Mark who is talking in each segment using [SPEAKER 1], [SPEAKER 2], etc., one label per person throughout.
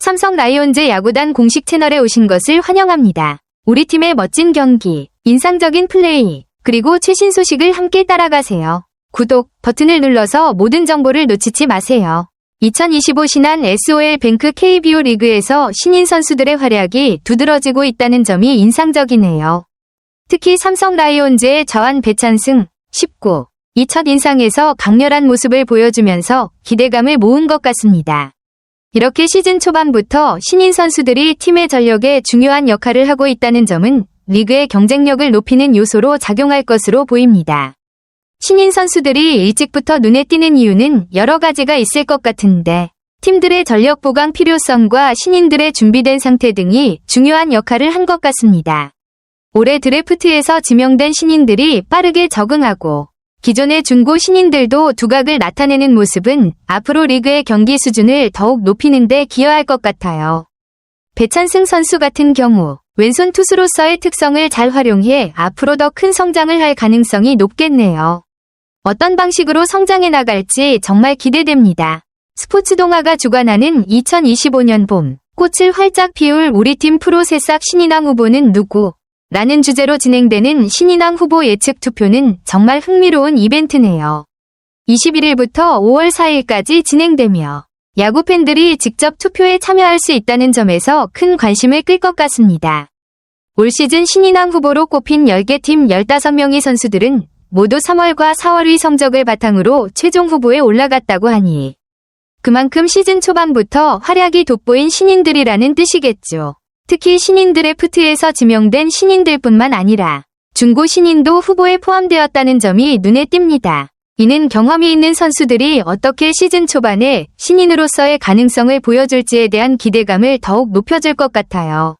[SPEAKER 1] 삼성 라이온즈 야구단 공식 채널에 오신 것을 환영합니다. 우리 팀의 멋진 경기, 인상적인 플레이, 그리고 최신 소식을 함께 따라가세요. 구독 버튼을 눌러서 모든 정보를 놓치지 마세요. 2025 신한 SOL뱅크 KBO 리그에서 신인 선수들의 활약이 두드러지고 있다는 점이 인상적이네요. 특히 삼성 라이온즈의 저한 배찬승, 19, 이 첫인상에서 강렬한 모습을 보여주면서 기대감을 모은 것 같습니다. 이렇게 시즌 초반부터 신인 선수들이 팀의 전력에 중요한 역할을 하고 있다는 점은 리그의 경쟁력을 높이는 요소로 작용할 것으로 보입니다. 신인 선수들이 일찍부터 눈에 띄는 이유는 여러 가지가 있을 것 같은데 팀들의 전력 보강 필요성과 신인들의 준비된 상태 등이 중요한 역할을 한 것 같습니다. 올해 드래프트에서 지명된 신인들이 빠르게 적응하고 기존의 중고 신인들도 두각을 나타내는 모습은 앞으로 리그의 경기 수준을 더욱 높이는 데 기여할 것 같아요. 배찬승 선수 같은 경우 왼손 투수로서의 특성을 잘 활용해 앞으로 더 큰 성장을 할 가능성이 높겠네요. 어떤 방식으로 성장해 나갈지 정말 기대됩니다. 스포츠 동아가 주관하는 2025년 봄, 꽃을 활짝 피울 우리 팀 프로 새싹 신인왕 후보는 누구? 라는 주제로 진행되는 신인왕 후보 예측 투표는 정말 흥미로운 이벤트네요. 21일부터 5월 4일까지 진행되며 야구 팬들이 직접 투표에 참여할 수 있다는 점에서 큰 관심을 끌 것 같습니다. 올 시즌 신인왕 후보로 꼽힌 10개 팀 15명의 선수들은 모두 3월과 4월의 성적을 바탕으로 최종 후보에 올라갔다고 하니 그만큼 시즌 초반부터 활약이 돋보인 신인들이라는 뜻이겠죠. 특히 신인 드래프트에서 지명된 신인들뿐만 아니라 중고 신인도 후보에 포함되었다는 점이 눈에 띕니다. 이는 경험이 있는 선수들이 어떻게 시즌 초반에 신인으로서의 가능성을 보여줄지에 대한 기대감을 더욱 높여줄 것 같아요.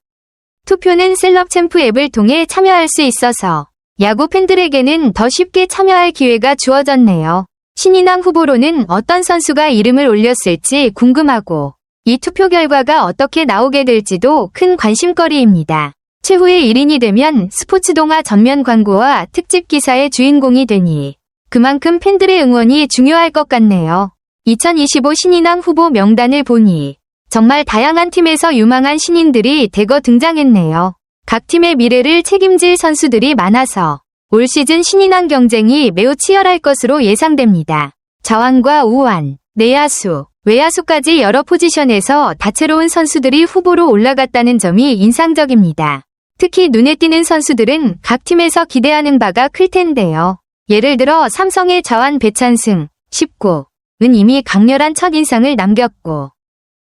[SPEAKER 1] 투표는 셀럽챔프 앱을 통해 참여할 수 있어서 야구 팬들에게는 더 쉽게 참여할 기회가 주어졌네요. 신인왕 후보로는 어떤 선수가 이름을 올렸을지 궁금하고 이 투표 결과가 어떻게 나오게 될지도 큰 관심거리입니다. 최후의 1인이 되면 스포츠 동아 전면 광고와 특집 기사의 주인공이 되니 그만큼 팬들의 응원이 중요할 것 같네요. 2025 신인왕 후보 명단을 보니 정말 다양한 팀에서 유망한 신인들이 대거 등장했네요. 각 팀의 미래를 책임질 선수들이 많아서 올 시즌 신인왕 경쟁이 매우 치열할 것으로 예상됩니다. 좌완과 우완, 내야수, 외야수까지 여러 포지션에서 다채로운 선수들이 후보로 올라갔다는 점이 인상적입니다. 특히 눈에 띄는 선수들은 각 팀에서 기대하는 바가 클 텐데요. 예를 들어 삼성의 좌완 배찬승, 19은 이미 강렬한 첫인상을 남겼고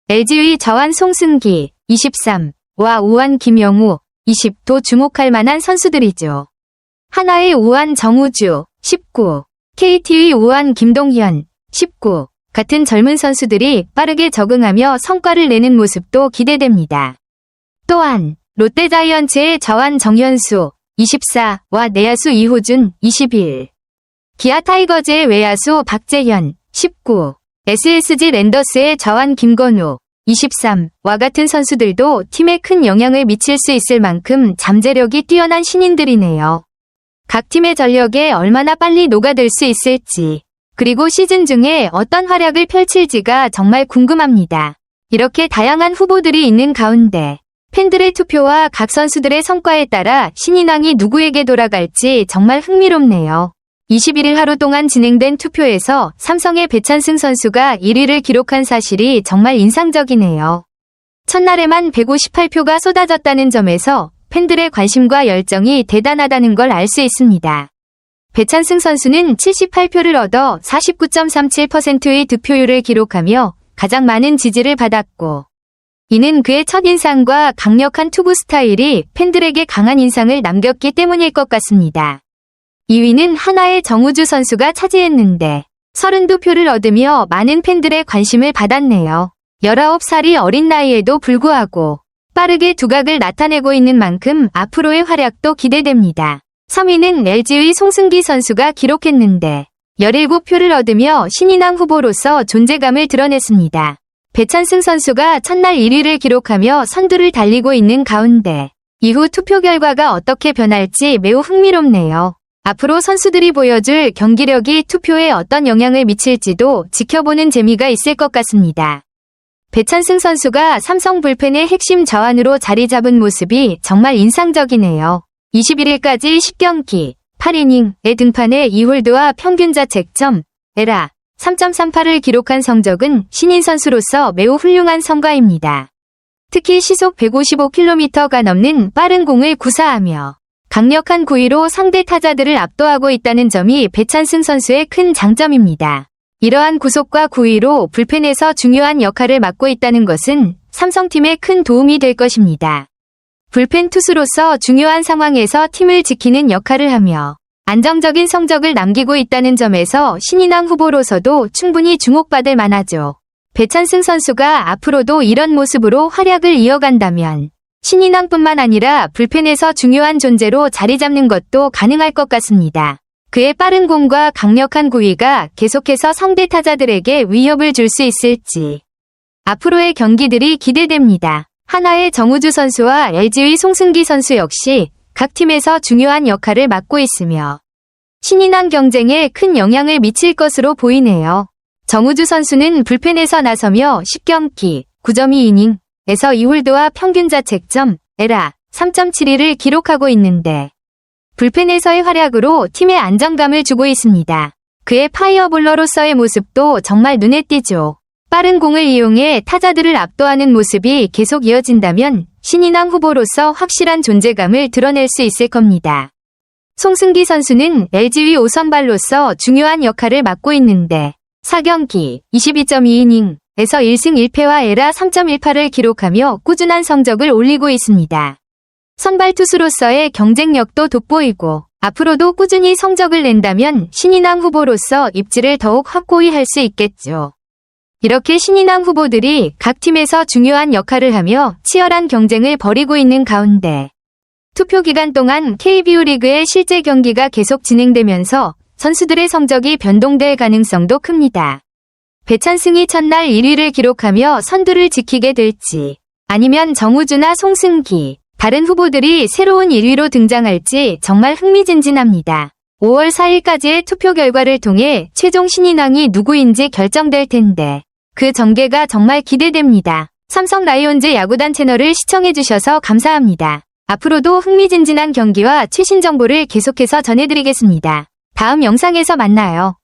[SPEAKER 1] LG의 좌완 송승기, 23와 우완 김영우, 20도 주목할 만한 선수들이죠. 하나의 우완 정우주, 19, KT의 우완 김동현, 19 같은 젊은 선수들이 빠르게 적응하며 성과를 내는 모습도 기대됩니다. 또한 롯데자이언츠의 좌완 정현수, 24와 내야수 이호준, 21, 기아 타이거즈의 외야수 박재현, 19, SSG 랜더스의 좌완 김건우, 23와 같은 선수들도 팀에 큰 영향을 미칠 수 있을 만큼 잠재력이 뛰어난 신인들이네요. 각 팀의 전력에 얼마나 빨리 녹아들 수 있을지 그리고 시즌 중에 어떤 활약을 펼칠지가 정말 궁금합니다. 이렇게 다양한 후보들이 있는 가운데 팬들의 투표와 각 선수들의 성과에 따라 신인왕이 누구에게 돌아갈지 정말 흥미롭네요. 21일 하루 동안 진행된 투표에서 삼성의 배찬승 선수가 1위를 기록한 사실이 정말 인상적이네요. 첫날에만 158표가 쏟아졌다는 점에서 팬들의 관심과 열정이 대단하다는 걸 알 수 있습니다. 배찬승 선수는 78표를 얻어 49.37%의 득표율을 기록하며 가장 많은 지지를 받았고 이는 그의 첫인상과 강력한 투구 스타일이 팬들에게 강한 인상을 남겼기 때문일 것 같습니다. 2위는 하나의 정우주 선수가 차지했는데 32표를 얻으며 많은 팬들의 관심을 받았네요. 19살이 어린 나이에도 불구하고 빠르게 두각을 나타내고 있는 만큼 앞으로의 활약도 기대됩니다. 3위는 LG의 송승기 선수가 기록했는데 17표를 얻으며 신인왕 후보로서 존재감을 드러냈습니다. 배찬승 선수가 첫날 1위를 기록하며 선두를 달리고 있는 가운데 이후 투표 결과가 어떻게 변할지 매우 흥미롭네요. 앞으로 선수들이 보여줄 경기력이 투표에 어떤 영향을 미칠지도 지켜보는 재미가 있을 것 같습니다. 배찬승 선수가 삼성 불펜의 핵심 자원으로 자리 잡은 모습이 정말 인상적이네요. 21일까지 10경기, 8이닝에 등판해 2홀드와 평균 자책점, 에라 3.38을 기록한 성적은 신인 선수로서 매우 훌륭한 성과입니다. 특히 시속 155km가 넘는 빠른 공을 구사하며 강력한 구위로 상대 타자들을 압도하고 있다는 점이 배찬승 선수의 큰 장점입니다. 이러한 구속과 구위로 불펜에서 중요한 역할을 맡고 있다는 것은 삼성팀에 큰 도움이 될 것입니다. 불펜 투수로서 중요한 상황에서 팀을 지키는 역할을 하며 안정적인 성적을 남기고 있다는 점에서 신인왕 후보로서도 충분히 주목받을 만하죠. 배찬승 선수가 앞으로도 이런 모습으로 활약을 이어간다면 신인왕뿐만 아니라 불펜에서 중요한 존재로 자리 잡는 것도 가능할 것 같습니다. 그의 빠른 공과 강력한 구위가 계속해서 상대 타자들에게 위협을 줄 수 있을지 앞으로의 경기들이 기대됩니다. 한화의 정우주 선수와 LG의 송승기 선수 역시 각 팀에서 중요한 역할을 맡고 있으며 신인왕 경쟁에 큰 영향을 미칠 것으로 보이네요. 정우주 선수는 불펜에서 나서며 10경기, 9.2이닝에서 2홀드와 평균 자책점, 에라 3.72를 기록하고 있는데 불펜에서의 활약으로 팀에 안정감을 주고 있습니다. 그의 파이어볼러로서의 모습도 정말 눈에 띄죠. 빠른 공을 이용해 타자들을 압도하는 모습이 계속 이어진다면 신인왕 후보로서 확실한 존재감을 드러낼 수 있을 겁니다. 송승기 선수는 LG의 5선발로서 중요한 역할을 맡고 있는데 4경기 22.2이닝에서 1승 1패와 에라 3.18을 기록하며 꾸준한 성적을 올리고 있습니다. 선발 투수로서의 경쟁력도 돋보이고 앞으로도 꾸준히 성적을 낸다면 신인왕 후보로서 입지를 더욱 확고히 할 수 있겠죠. 이렇게 신인왕 후보들이 각 팀에서 중요한 역할을 하며 치열한 경쟁을 벌이고 있는 가운데 투표 기간 동안 KBO 리그의 실제 경기가 계속 진행되면서 선수들의 성적이 변동될 가능성도 큽니다. 배찬승이 첫날 1위를 기록하며 선두를 지키게 될지 아니면 정우주나 송승기, 다른 후보들이 새로운 1위로 등장할지 정말 흥미진진합니다. 5월 4일까지의 투표 결과를 통해 최종 신인왕이 누구인지 결정될 텐데 그 전개가 정말 기대됩니다. 삼성 라이온즈 야구단 채널을 시청해주셔서 감사합니다. 앞으로도 흥미진진한 경기와 최신 정보를 계속해서 전해드리겠습니다. 다음 영상에서 만나요.